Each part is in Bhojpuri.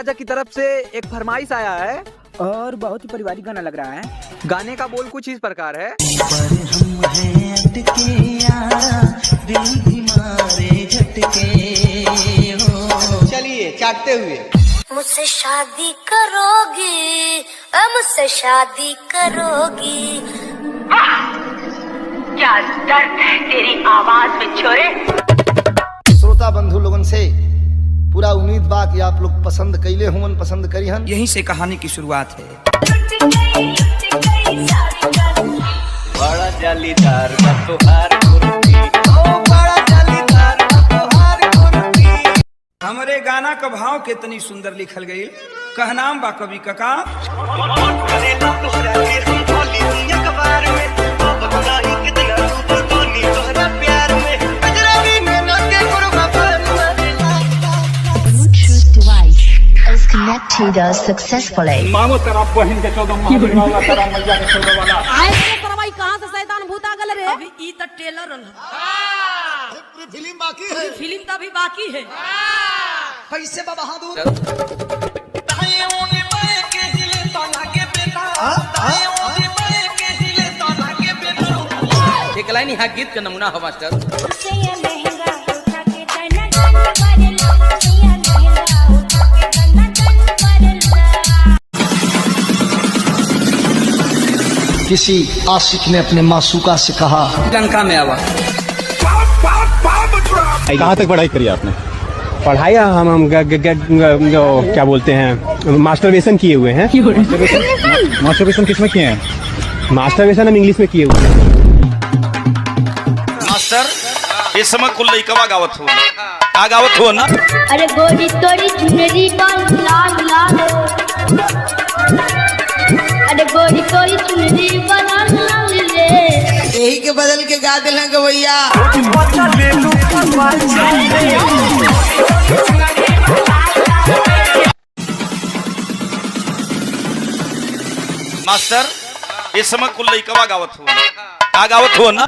राजा की तरफ से एक फरमाइश आया है और बहुत ही पारिवारिक गाना लग रहा है। गाने का बोल कुछ इस प्रकार है। पर हम हैं अटके यारा, दिल भी मारे झटके हो। चलिए चाटते हुए। मुझसे शादी करोगी, मुझसे शादी करोगी। क्या दर्द है तेरी आवाज में छोरे। श्रोता बंधु लोगन से पूरा उम्मीद बा कि आप लोग पसंद कैले हुवन, पसंद करी हन। यहीं से कहानी की शुरुआत है। बड़ा जालीदार का तोहार कुर्ती, ओ बड़ा जालीदार का तोहार कुर्ती। हमरे गाना का भाव कितनी सुंदर लिखल गई। कहनाम बा कवि कका। Connected successfully. मामो तेरा बहन के 14 वाला तेरा मैया के 14 वाला। आए करवाई कहां से शैतान भूत आ गल रे। अभी ई त टेलर रह। पूरी फिल्म बाकी है। फिल्म तो अभी बाकी है। कैसे बा बहादुर? एक लाइन यहाँ गीत का नमूना हो मास्टर। किसी आशिक ने अपने मासूका से कहा, लंका में आवा। कहाँ तक पढ़ाई करी आपने? पढ़ाई हम क्या बोलते हैं, मास्टरबेशन किए हुए हैं। मास्टरबेशन किसमें किए हैं? मास्टरबेशन हम इंग्लिश में किए हुए हैं। मास्टर इस समय कुल लइकवा गावत हो, का गावत हो ना? अरे गोरी तोरी चुनरी बाल लाल लाल, अरे गोरी तोरी चुनरी बाल लाल लाल रे। यही के बदल के गा दिला गवैया। मास्टर इस समय कुल लइकवा गावत हो, का गावत हो ना?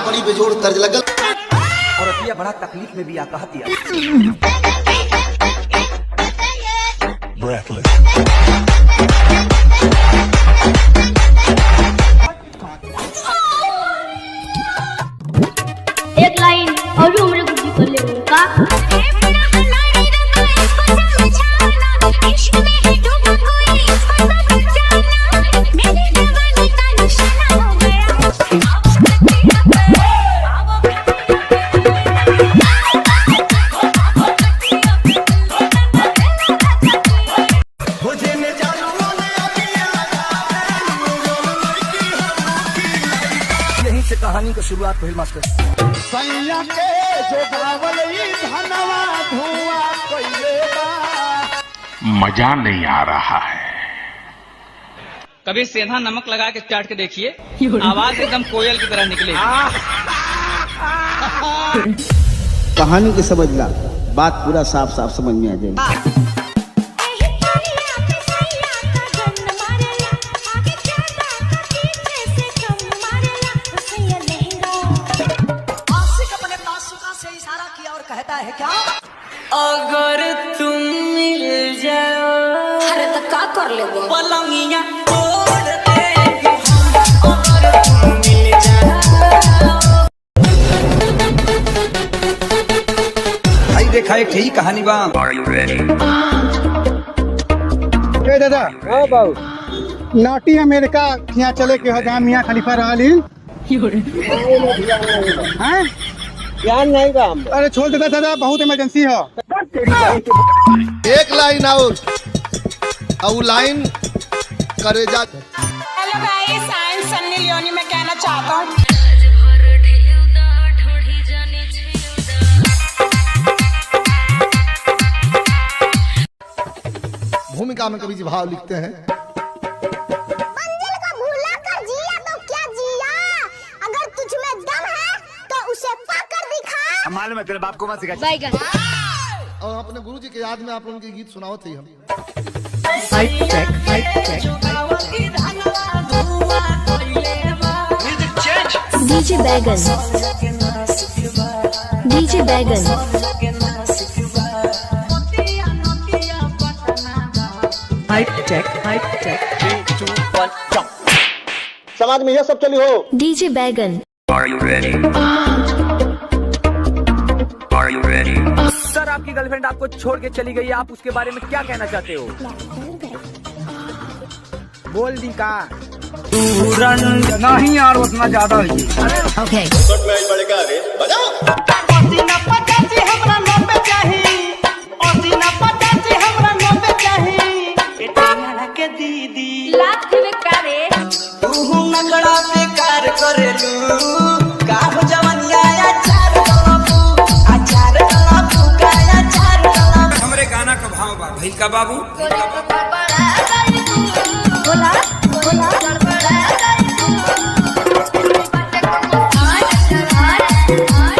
बड़ी बेजोड़ तर्ज लगल और अतिया बड़ा तकलीफ में भी आ कहतिया। एक लाइन और उम्र गुजी कर ले उनका। यहीं से कहानी की शुरुआत हुई मास्टर। मजा नहीं आ रहा है। कभी सेंधा नमक लगा के चाट के देखिए, आवाज एकदम कोयल की तरह निकलेगी। कहानी के समझला, बात पूरा साफ साफ समझ में आ जाएगी। कहता है क्या? अगर तुम मिल जाओ, अरे तो का कर ले वो? पलंगिया तोड़ देंगे हम, अगर तुम मिल जाओ। भाई देखा एक ही कहानी बा। ए दादा, हाँ बाबू, नाटी अमेरिका यहाँ चले के जहाँ मियाँ खलीफा रहली। हैं? ज्ञान नहीं बा। अरे छोड़ देता दादा, बहुत इमरजेंसी है। एक लाइन और लाइन करे जा। Hello guys, I am Sunny Leone. मैं कहना चाहता हूँ भूमिका में कवि जी भाव लिखते हैं। मंजिल का भूला कर जिया तो क्या जिया, अगर तुझ में दम है तो उसे पाकर दिखा। मालूम है तेरे बाप को मत सिखा। बैगन। और अपने गुरु जी के याद में आप उनके गीत सुनाओ थे हम। Music change. डीजे बैगन डीजे बैगन समाज में यह सब चली हो। डीजे बैगन सर आपकी गर्लफ्रेंड आपको छोड़ के चली गई, आप उसके बारे में क्या कहना चाहते हो? बोल दी का नहीं यार उतना ज्यादा ही। ओके नगड़ा बेकार करेलू का हो जवनिया अचार हमरे गाना का भाव बा भाई का बाबू